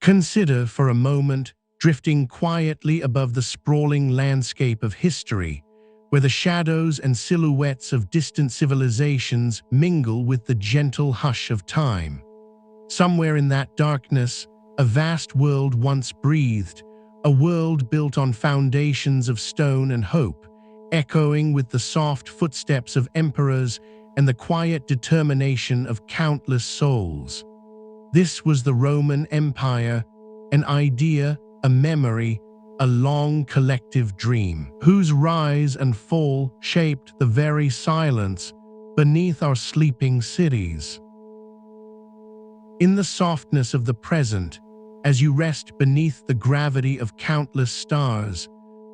Consider for a moment drifting quietly above the sprawling landscape of history, where the shadows and silhouettes of distant civilizations mingle with the gentle hush of time. Somewhere in that darkness, a vast world once breathed, a world built on foundations of stone and hope, echoing with the soft footsteps of emperors and the quiet determination of countless souls. This was the Roman Empire, an idea, a memory, a long collective dream, whose rise and fall shaped the very silence beneath our sleeping cities. In the softness of the present, as you rest beneath the gravity of countless stars,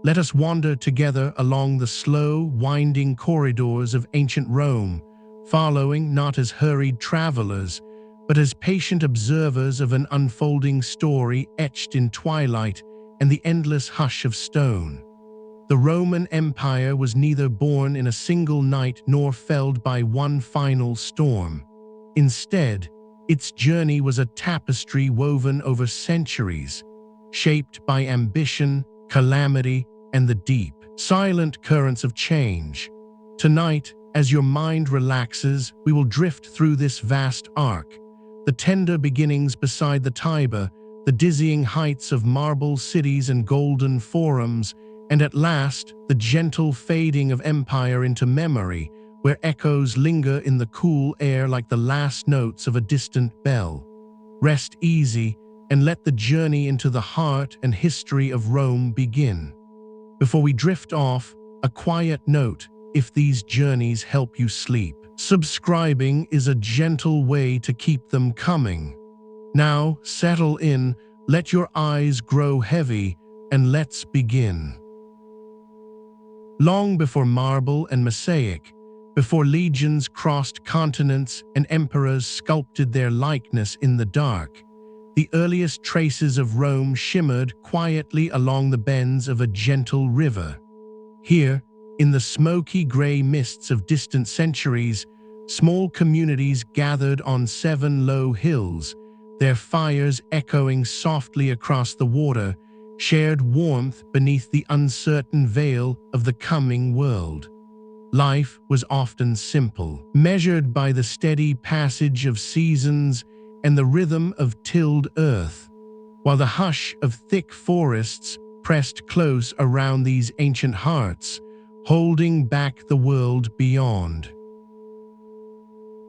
let us wander together along the slow, winding corridors of ancient Rome, following not as hurried travelers, but as patient observers of an unfolding story etched in twilight and the endless hush of stone. The Roman Empire was neither born in a single night nor felled by one final storm. Instead, its journey was a tapestry woven over centuries, shaped by ambition, calamity, and the deep, silent currents of change. Tonight, as your mind relaxes, we will drift through this vast arc, the tender beginnings beside the Tiber, the dizzying heights of marble cities and golden forums, and at last, the gentle fading of empire into memory, where echoes linger in the cool air like the last notes of a distant bell. Rest easy and let the journey into the heart and history of Rome begin. Before we drift off, a quiet note: if these journeys help you sleep, subscribing is a gentle way to keep them coming. Now, settle in, let your eyes grow heavy, and let's begin. Long before marble and mosaic, before legions crossed continents and emperors sculpted their likeness in the dark, the earliest traces of Rome shimmered quietly along the bends of a gentle river. Here, in the smoky gray mists of distant centuries, small communities gathered on 7 low hills, their fires echoing softly across the water, shared warmth beneath the uncertain veil of the coming world. Life was often simple, measured by the steady passage of seasons and the rhythm of tilled earth, while the hush of thick forests pressed close around these ancient hearts, holding back the world beyond.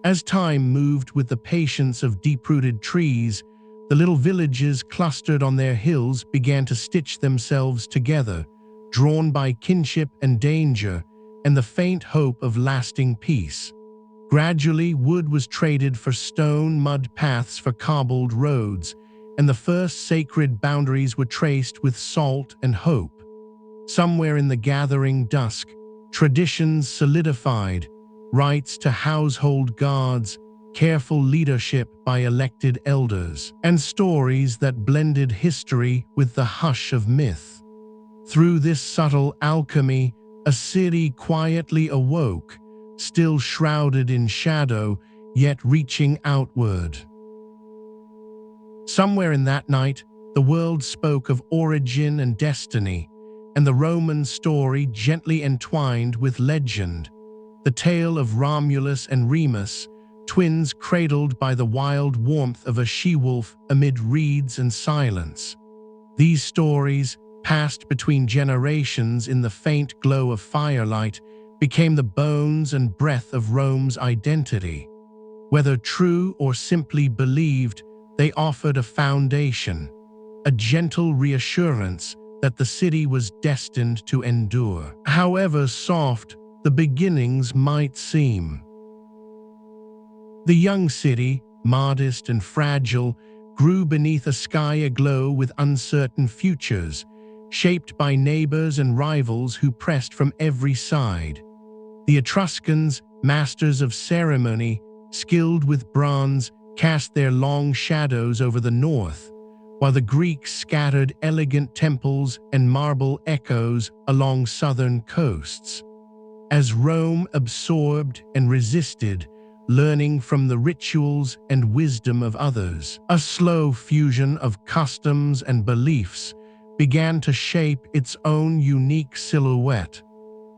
As time moved with the patience of deep-rooted trees, the little villages clustered on their hills began to stitch themselves together, drawn by kinship and danger, and the faint hope of lasting peace. Gradually, wood was traded for stone, mud paths for cobbled roads, and the first sacred boundaries were traced with salt and hope. Somewhere in the gathering dusk, traditions solidified, rights to household gods, careful leadership by elected elders, and stories that blended history with the hush of myth. Through this subtle alchemy, a city quietly awoke, still shrouded in shadow, yet reaching outward. Somewhere in that night, the world spoke of origin and destiny, and the Roman story gently entwined with legend. The tale of Romulus and Remus, twins cradled by the wild warmth of a she-wolf amid reeds and silence. These stories, passed between generations in the faint glow of firelight, became the bones and breath of Rome's identity. Whether true or simply believed, they offered a foundation, a gentle reassurance that the city was destined to endure, however soft the beginnings might seem. The young city, modest and fragile, grew beneath a sky aglow with uncertain futures, shaped by neighbors and rivals who pressed from every side. The Etruscans, masters of ceremony, skilled with bronze, cast their long shadows over the north, while the Greeks scattered elegant temples and marble echoes along southern coasts. As Rome absorbed and resisted, learning from the rituals and wisdom of others. A slow fusion of customs and beliefs began to shape its own unique silhouette,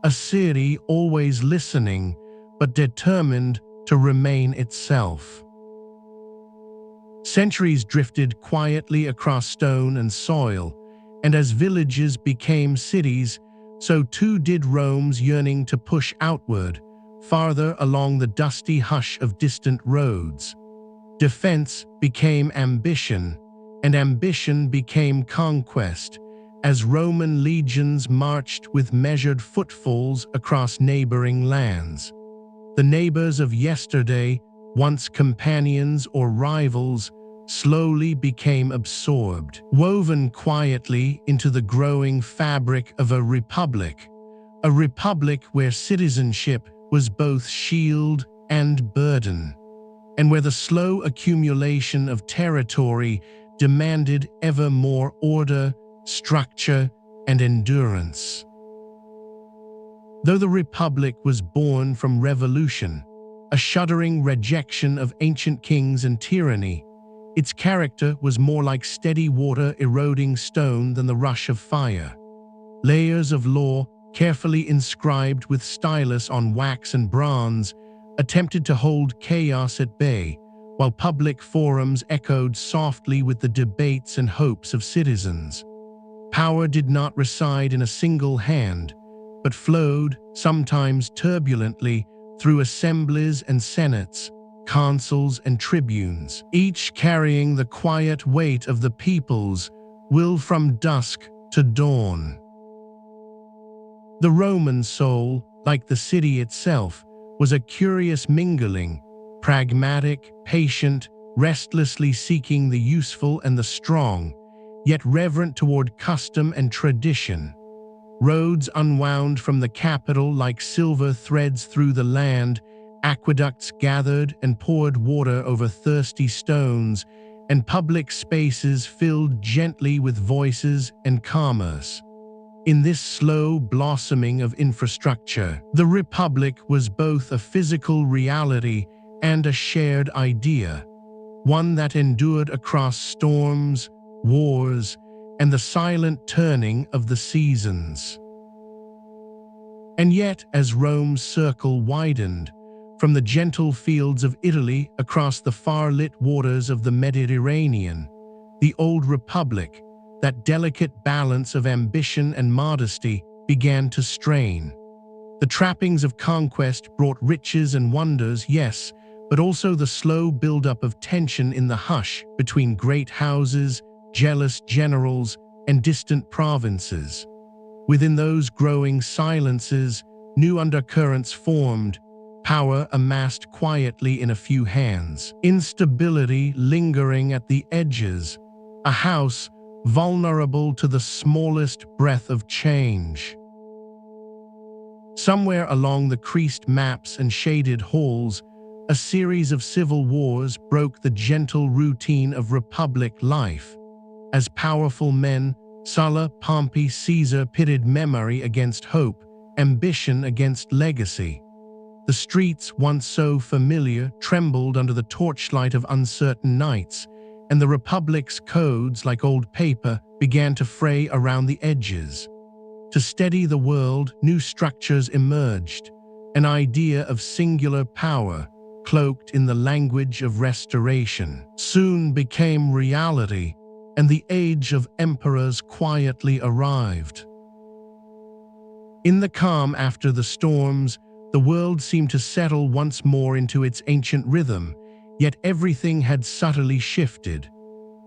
a city always listening but determined to remain itself. Centuries drifted quietly across stone and soil, and as villages became cities, so too did Rome's yearning to push outward, farther along the dusty hush of distant roads. Defense became ambition, and ambition became conquest, as Roman legions marched with measured footfalls across neighboring lands. The neighbors of yesterday, once companions or rivals, slowly became absorbed, woven quietly into the growing fabric of a republic where citizenship was both shield and burden, and where the slow accumulation of territory demanded ever more order, structure, and endurance. Though the Republic was born from revolution, a shuddering rejection of ancient kings and tyranny, its character was more like steady water eroding stone than the rush of fire. Layers of law, carefully inscribed with stylus on wax and bronze, attempted to hold chaos at bay, while public forums echoed softly with the debates and hopes of citizens. Power did not reside in a single hand, but flowed, sometimes turbulently, through assemblies and senates, consuls and tribunes, each carrying the quiet weight of the people's will from dusk to dawn. The Roman soul, like the city itself, was a curious mingling, pragmatic, patient, restlessly seeking the useful and the strong, yet reverent toward custom and tradition. Roads unwound from the capital like silver threads through the land, aqueducts gathered and poured water over thirsty stones, and public spaces filled gently with voices and commerce. In this slow blossoming of infrastructure, the Republic was both a physical reality and a shared idea, one that endured across storms, wars, and the silent turning of the seasons. And yet, as Rome's circle widened, from the gentle fields of Italy across the far-lit waters of the Mediterranean, the old Republic, that delicate balance of ambition and modesty, began to strain. The trappings of conquest brought riches and wonders, yes, but also the slow buildup of tension in the hush between great houses, jealous generals, and distant provinces. Within those growing silences, new undercurrents formed, power amassed quietly in a few hands, instability lingering at the edges, a house vulnerable to the smallest breath of change. Somewhere along the creased maps and shaded halls, a series of civil wars broke the gentle routine of republic life, as powerful men, Sulla, Pompey, Caesar, pitted memory against hope, ambition against legacy. The streets, once so familiar, trembled under the torchlight of uncertain nights, and the Republic's codes, like old paper, began to fray around the edges. To steady the world, new structures emerged, an idea of singular power, cloaked in the language of restoration, soon became reality, and the age of emperors quietly arrived. In the calm after the storms, the world seemed to settle once more into its ancient rhythm, yet everything had subtly shifted.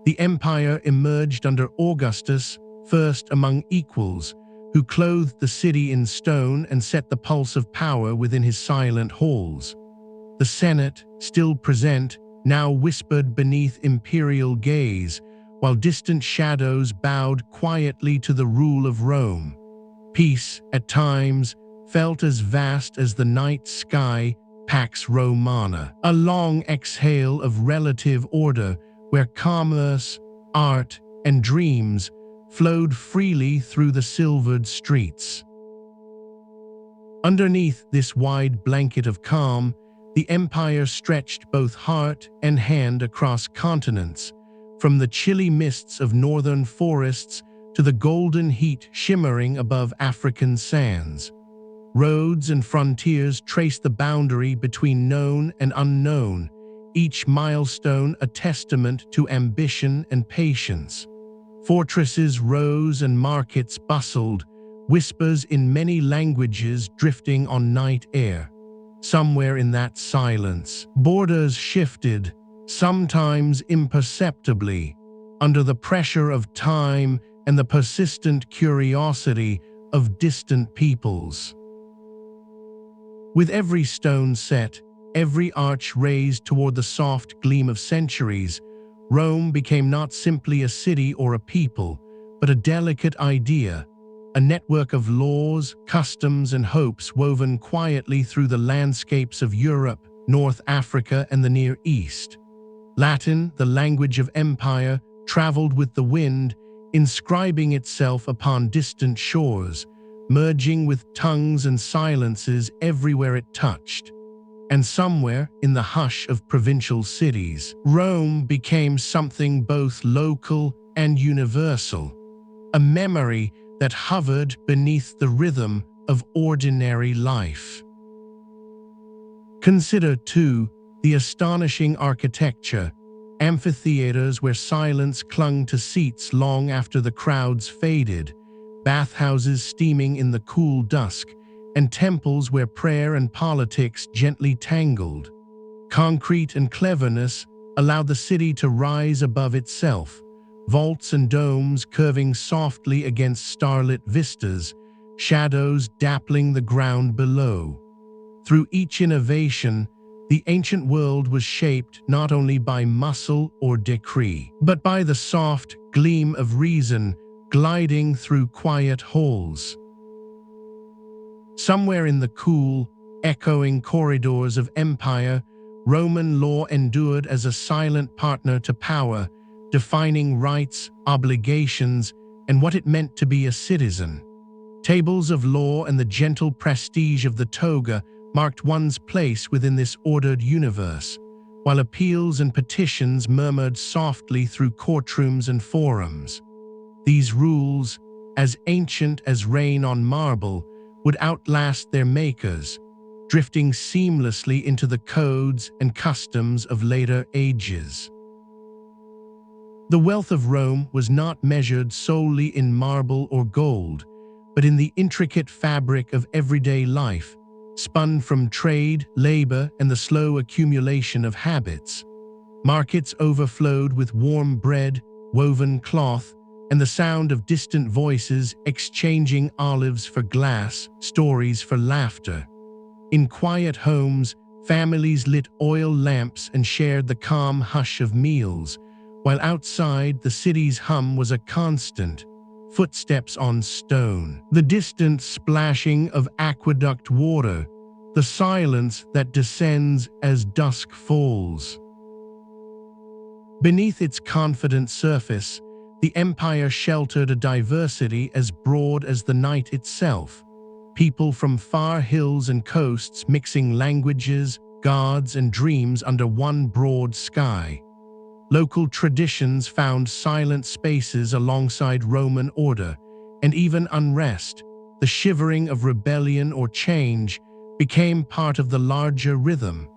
The empire emerged under Augustus, first among equals, who clothed the city in stone and set the pulse of power within his silent halls. The Senate, still present, now whispered beneath imperial gaze, while distant shadows bowed quietly to the rule of Rome. Peace, at times, felt as vast as the night sky, Pax Romana, a long exhale of relative order where commerce, art, and dreams flowed freely through the silvered streets. Underneath this wide blanket of calm, The empire stretched both heart and hand across continents, from the chilly mists of northern forests to the golden heat shimmering above African sands. Roads and frontiers trace the boundary between known and unknown, each milestone a testament to ambition and patience. Fortresses rose and markets bustled, whispers in many languages drifting on night air. Somewhere in that silence, borders shifted, sometimes imperceptibly, under the pressure of time and the persistent curiosity of distant peoples. With every stone set, every arch raised toward the soft gleam of centuries, Rome became not simply a city or a people, but a delicate idea, a network of laws, customs, and hopes woven quietly through the landscapes of Europe, North Africa, and the Near East. Latin, the language of empire, traveled with the wind, inscribing itself upon distant shores, merging with tongues and silences everywhere it touched. And somewhere, in the hush of provincial cities, Rome became something both local and universal, a memory that hovered beneath the rhythm of ordinary life. Consider, too, the astonishing architecture, amphitheaters where silence clung to seats long after the crowds faded, bathhouses steaming in the cool dusk, and temples where prayer and politics gently tangled. Concrete and cleverness allowed the city to rise above itself, vaults and domes curving softly against starlit vistas, shadows dappling the ground below. Through each innovation, the ancient world was shaped not only by muscle or decree, but by the soft gleam of reason gliding through quiet halls. Somewhere in the cool, echoing corridors of empire, Roman law endured as a silent partner to power, defining rights, obligations, and what it meant to be a citizen. Tables of law and the gentle prestige of the toga marked one's place within this ordered universe, while appeals and petitions murmured softly through courtrooms and forums. These rules, as ancient as rain on marble, would outlast their makers, drifting seamlessly into the codes and customs of later ages. The wealth of Rome was not measured solely in marble or gold, but in the intricate fabric of everyday life, spun from trade, labor, and the slow accumulation of habits. Markets overflowed with warm bread, woven cloth, and the sound of distant voices exchanging olives for glass, stories for laughter. In quiet homes, families lit oil lamps and shared the calm hush of meals, while outside the city's hum was a constant, footsteps on stone, the distant splashing of aqueduct water, the silence that descends as dusk falls. Beneath its confident surface, the empire sheltered a diversity as broad as the night itself, people from far hills and coasts mixing languages, gods, and dreams under one broad sky. Local traditions found silent spaces alongside Roman order, and even unrest, the shivering of rebellion or change, became part of the larger rhythm,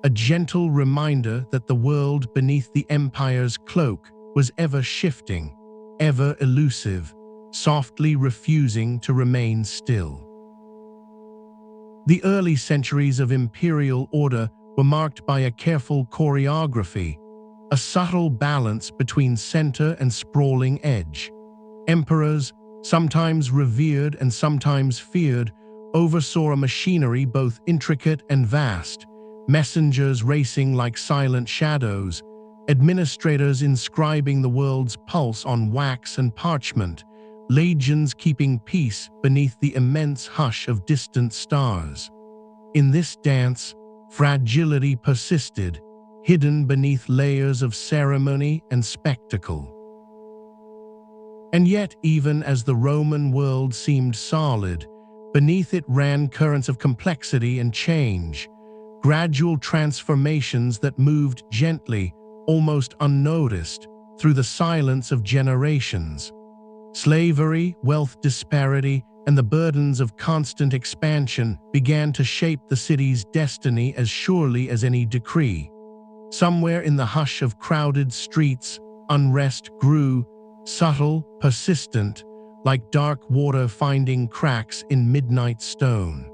a gentle reminder that the world beneath the empire's cloak was ever shifting, ever elusive, softly refusing to remain still. The early centuries of imperial order were marked by a careful choreography, a subtle balance between center and sprawling edge. Emperors, sometimes revered and sometimes feared, oversaw a machinery both intricate and vast, messengers racing like silent shadows, administrators inscribing the world's pulse on wax and parchment, legions keeping peace beneath the immense hush of distant stars. In this dance, fragility persisted, hidden beneath layers of ceremony and spectacle. And yet, even as the Roman world seemed solid, beneath it ran currents of complexity and change. gradual transformations that moved gently, almost unnoticed, through the silence of generations. Slavery, wealth disparity, and the burdens of constant expansion began to shape the city's destiny as surely as any decree. Somewhere in the hush of crowded streets, unrest grew, subtle, persistent, like dark water finding cracks in midnight stone.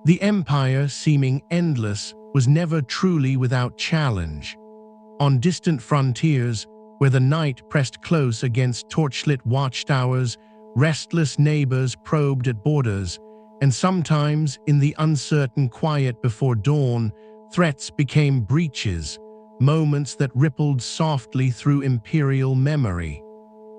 The empire, seeming endless, was never truly without challenge. On distant frontiers, where the night pressed close against torchlit watchtowers, restless neighbors probed at borders, and sometimes, in the uncertain quiet before dawn, threats became breaches, moments that rippled softly through imperial memory.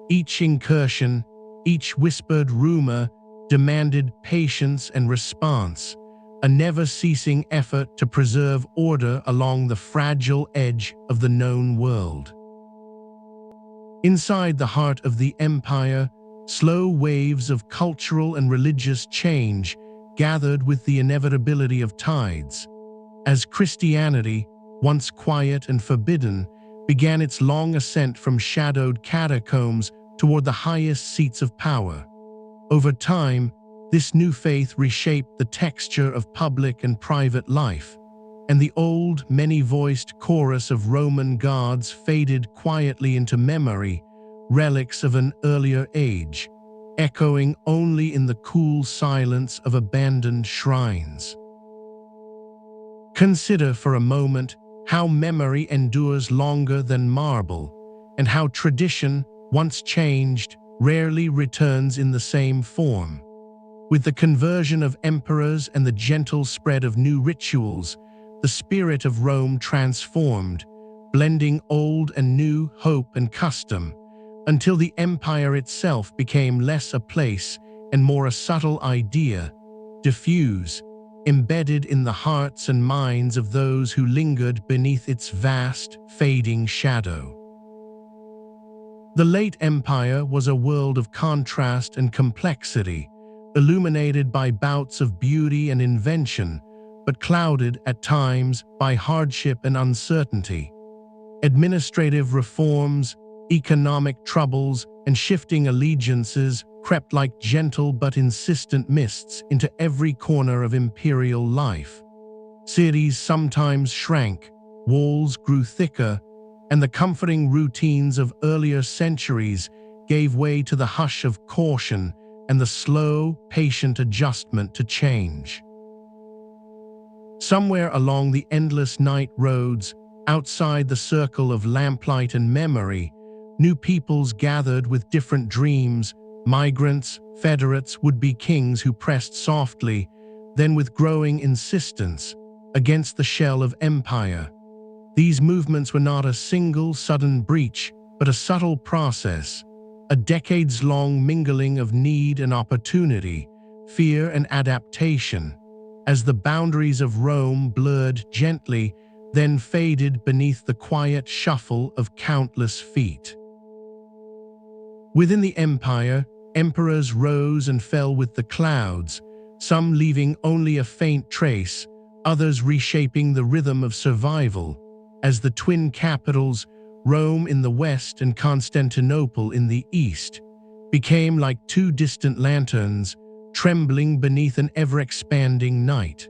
Each incursion, each whispered rumor, demanded patience and response, a never-ceasing effort to preserve order along the fragile edge of the known world. Inside the heart of the empire, slow waves of cultural and religious change gathered with the inevitability of tides. As Christianity, once quiet and forbidden, began its long ascent from shadowed catacombs toward the highest seats of power. Over time, this new faith reshaped the texture of public and private life, and the old, many-voiced chorus of Roman gods faded quietly into memory, relics of an earlier age, echoing only in the cool silence of abandoned shrines. Consider for a moment how memory endures longer than marble, and how tradition, once changed, rarely returns in the same form. With the conversion of emperors and the gentle spread of new rituals, the spirit of Rome transformed, blending old and new, hope and custom, until the empire itself became less a place and more a subtle idea, diffuse, embedded in the hearts and minds of those who lingered beneath its vast, fading shadow. The late empire was a world of contrast and complexity, illuminated by bouts of beauty and invention, but clouded at times by hardship and uncertainty. Administrative reforms, economic troubles, and shifting allegiances crept like gentle but insistent mists into every corner of imperial life. Cities sometimes shrank, walls grew thicker, and the comforting routines of earlier centuries gave way to the hush of caution and the slow, patient adjustment to change. Somewhere along the endless night roads, outside the circle of lamplight and memory, new peoples gathered with different dreams, migrants, federates, would-be kings who pressed softly, then with growing insistence, against the shell of empire. These movements were not a single sudden breach, but a subtle process, a decades-long mingling of need and opportunity, fear and adaptation, as the boundaries of Rome blurred gently, then faded beneath the quiet shuffle of countless feet. Within the empire, emperors rose and fell with the clouds, some leaving only a faint trace, others reshaping the rhythm of survival, as the twin capitals, Rome in the west and Constantinople in the east, became like two distant lanterns, trembling beneath an ever-expanding night.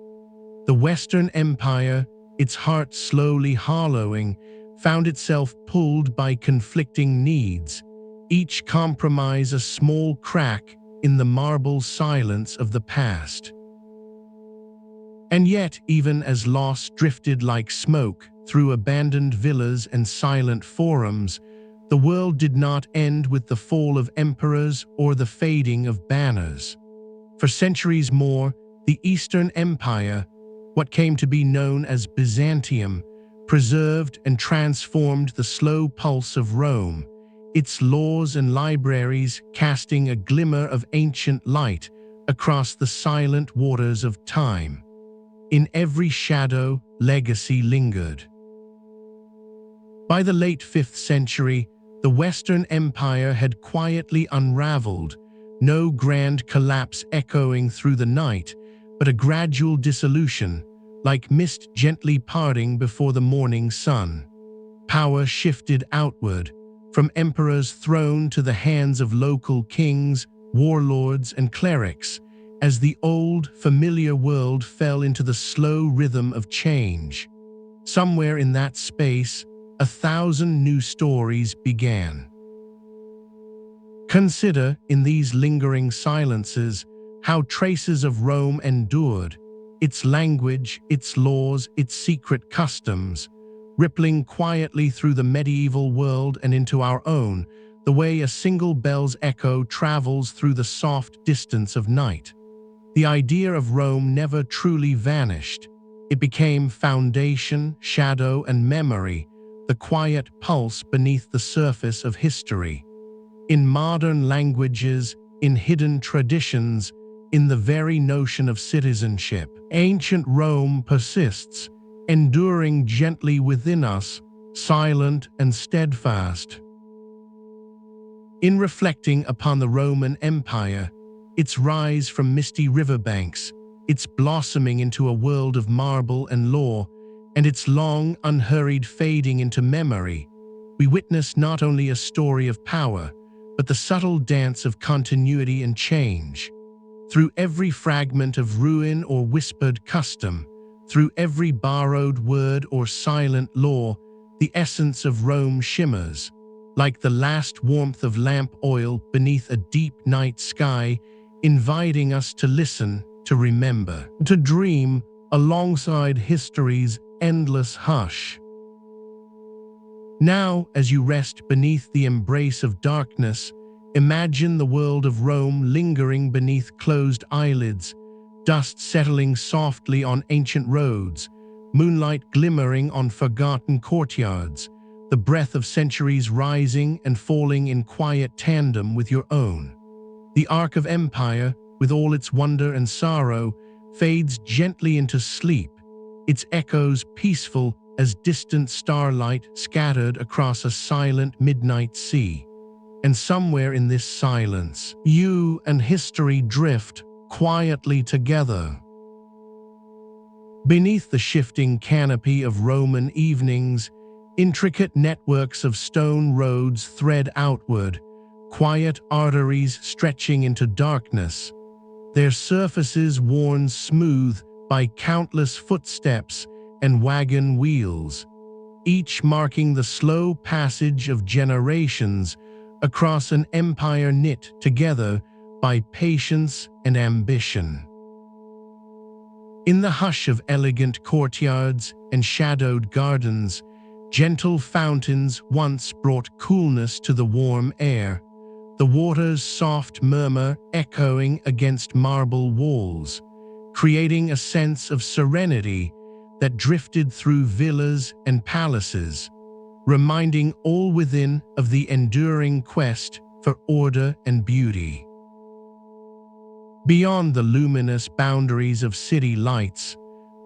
The Western Empire, its heart slowly hollowing, found itself pulled by conflicting needs, each compromise a small crack in the marble silence of the past. And yet, even as loss drifted like smoke through abandoned villas and silent forums, the world did not end with the fall of emperors or the fading of banners. For centuries more, the Eastern Empire, what came to be known as Byzantium, preserved and transformed the slow pulse of Rome, its laws and libraries casting a glimmer of ancient light across the silent waters of time. In every shadow, legacy lingered. By the late 5th century, the Western Empire had quietly unraveled, no grand collapse echoing through the night, but a gradual dissolution, like mist gently parting before the morning sun. Power shifted outward, from emperor's throne to the hands of local kings, warlords, and clerics, as the old, familiar world fell into the slow rhythm of change. Somewhere in that space, 1,000 new stories began. Consider, in these lingering silences, how traces of Rome endured, its language, its laws, its secret customs, rippling quietly through the medieval world and into our own, the way a single bell's echo travels through the soft distance of night. The idea of Rome never truly vanished. It became foundation, shadow, and memory, the quiet pulse beneath the surface of history. In modern languages, in hidden traditions, in the very notion of citizenship, ancient Rome persists, enduring gently within us, silent and steadfast. In reflecting upon the Roman Empire, its rise from misty riverbanks, its blossoming into a world of marble and law, and its long, unhurried fading into memory, we witness not only a story of power, but the subtle dance of continuity and change. Through every fragment of ruin or whispered custom, through every borrowed word or silent law, the essence of Rome shimmers, like the last warmth of lamp oil beneath a deep night sky, inviting us to listen, to remember, to dream alongside history's endless hush. Now, as you rest beneath the embrace of darkness, imagine the world of Rome lingering beneath closed eyelids, dust settling softly on ancient roads, moonlight glimmering on forgotten courtyards, the breath of centuries rising and falling in quiet tandem with your own. The arc of empire, with all its wonder and sorrow, fades gently into sleep, its echoes peaceful as distant starlight scattered across a silent midnight sea. And somewhere in this silence, you and history drift quietly together. Beneath the shifting canopy of Roman evenings, intricate networks of stone roads thread outward, quiet arteries stretching into darkness, their surfaces worn smooth by countless footsteps and wagon wheels, each marking the slow passage of generations across an empire knit together by patience and ambition. In the hush of elegant courtyards and shadowed gardens, gentle fountains once brought coolness to the warm air, the water's soft murmur echoing against marble walls, creating a sense of serenity that drifted through villas and palaces, reminding all within of the enduring quest for order and beauty. Beyond the luminous boundaries of city lights,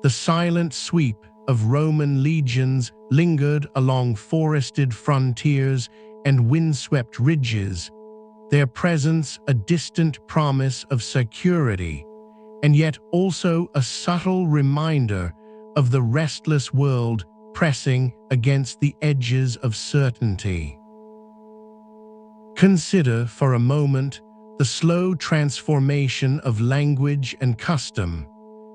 the silent sweep of Roman legions lingered along forested frontiers and windswept ridges, their presence a distant promise of security, and yet also a subtle reminder of the restless world pressing against the edges of certainty. Consider for a moment the slow transformation of language and custom,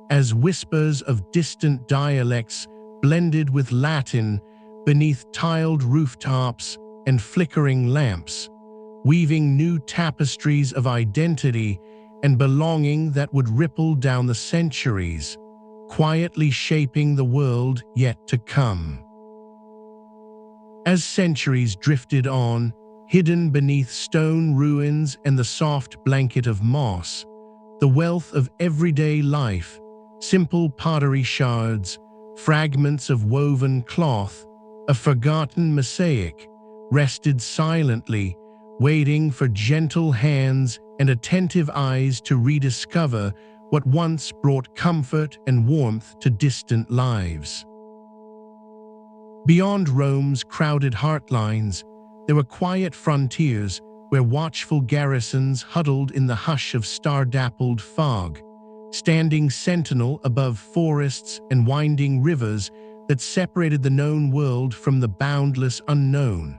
as whispers of distant dialects blended with Latin beneath tiled rooftops and flickering lamps, weaving new tapestries of identity and belonging that would ripple down the centuries, quietly shaping the world yet to come. As centuries drifted on, hidden beneath stone ruins and the soft blanket of moss, the wealth of everyday life, simple pottery shards, fragments of woven cloth, a forgotten mosaic, rested silently, waiting for gentle hands and attentive eyes to rediscover what once brought comfort and warmth to distant lives. Beyond Rome's crowded heartlines, there were quiet frontiers where watchful garrisons huddled in the hush of star-dappled fog, standing sentinel above forests and winding rivers that separated the known world from the boundless unknown.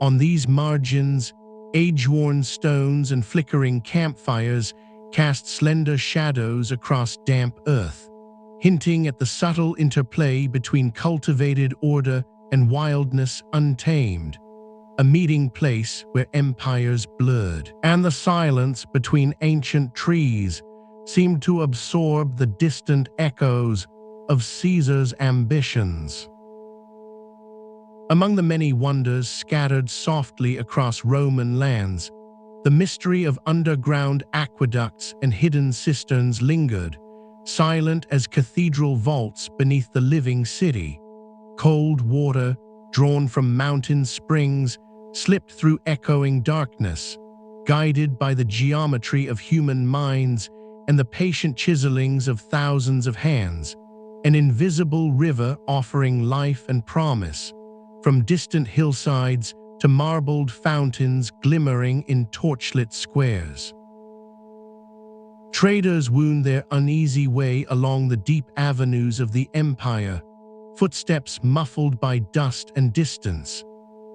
On these margins, age-worn stones and flickering campfires cast slender shadows across damp earth, hinting at the subtle interplay between cultivated order and wildness untamed, a meeting place where empires blurred, and the silence between ancient trees seemed to absorb the distant echoes of Caesar's ambitions. Among the many wonders scattered softly across Roman lands, the mystery of underground aqueducts and hidden cisterns lingered, silent as cathedral vaults beneath the living city. Cold water, drawn from mountain springs, slipped through echoing darkness, guided by the geometry of human minds and the patient chiselings of thousands of hands, an invisible river offering life and promise, from distant hillsides to marbled fountains glimmering in torchlit squares. Traders wound their uneasy way along the deep avenues of the empire, footsteps muffled by dust and distance,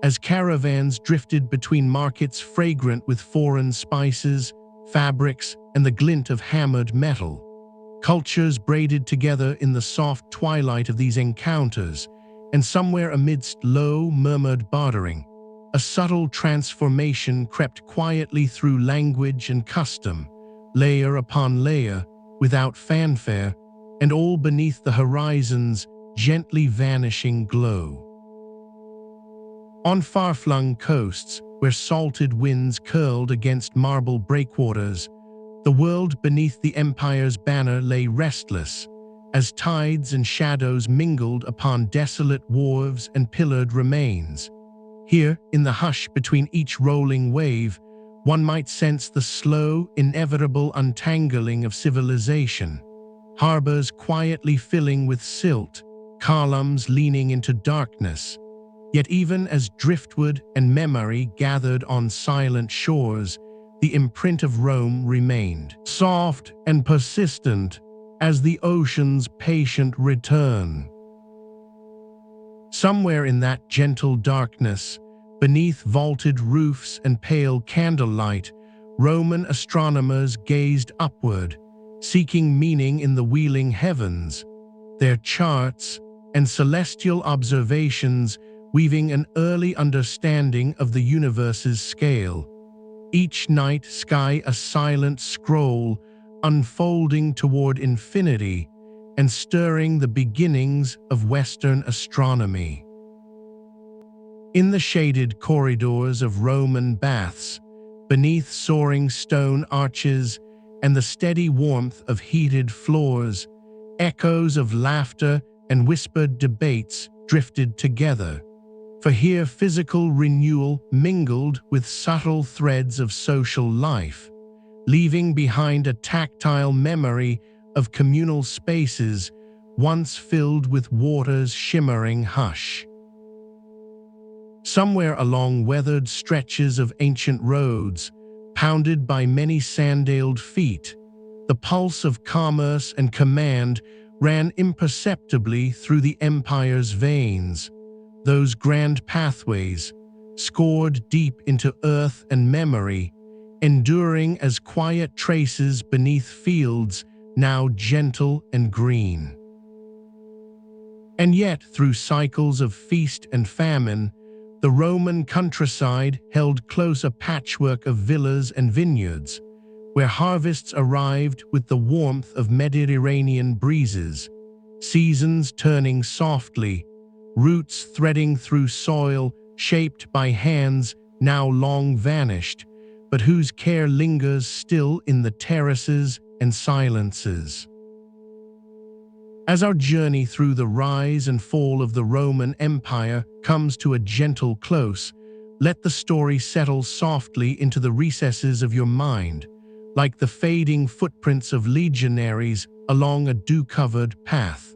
as caravans drifted between markets fragrant with foreign spices, fabrics, and the glint of hammered metal. Cultures braided together in the soft twilight of these encounters, and somewhere amidst low, murmured bartering, a subtle transformation crept quietly through language and custom, layer upon layer, without fanfare, and all beneath the horizon's gently vanishing glow. On far-flung coasts, where salted winds curled against marble breakwaters, the world beneath the empire's banner lay restless, as tides and shadows mingled upon desolate wharves and pillared remains. Here, in the hush between each rolling wave, one might sense the slow, inevitable untangling of civilization. Harbors quietly filling with silt, columns leaning into darkness. Yet even as driftwood and memory gathered on silent shores, the imprint of Rome remained, soft and persistent as the ocean's patient return. Somewhere in that gentle darkness, beneath vaulted roofs and pale candlelight, Roman astronomers gazed upward, seeking meaning in the wheeling heavens, their charts and celestial observations weaving an early understanding of the universe's scale. Each night sky a silent scroll, unfolding toward infinity and stirring the beginnings of Western astronomy. In the shaded corridors of Roman baths, beneath soaring stone arches and the steady warmth of heated floors, echoes of laughter and whispered debates drifted together. For here physical renewal mingled with subtle threads of social life, leaving behind a tactile memory of communal spaces once filled with water's shimmering hush. Somewhere along weathered stretches of ancient roads, pounded by many sandaled feet, the pulse of commerce and command ran imperceptibly through the empire's veins. Those grand pathways, scored deep into earth and memory, enduring as quiet traces beneath fields now gentle and green. And yet, through cycles of feast and famine, the Roman countryside held close a patchwork of villas and vineyards, where harvests arrived with the warmth of Mediterranean breezes, seasons turning softly, roots threading through soil shaped by hands now long vanished, but whose care lingers still in the terraces and silences. As our journey through the rise and fall of the Roman Empire comes to a gentle close, let the story settle softly into the recesses of your mind, like the fading footprints of legionaries along a dew-covered path.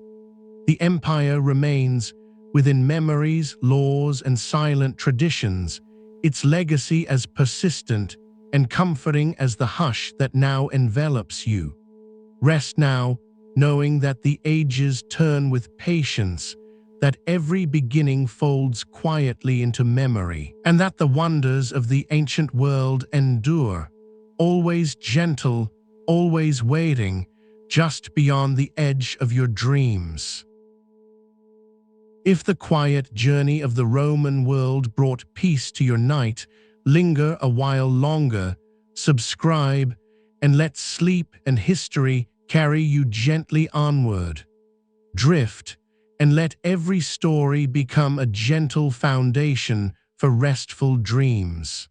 The empire remains, within memories, laws, and silent traditions, its legacy as persistent and comforting as the hush that now envelops you. Rest now, knowing that the ages turn with patience, that every beginning folds quietly into memory, and that the wonders of the ancient world endure, always gentle, always waiting, just beyond the edge of your dreams. If the quiet journey of the Roman world brought peace to your night, linger a while longer, subscribe, and let sleep and history carry you gently onward. Drift, and let every story become a gentle foundation for restful dreams.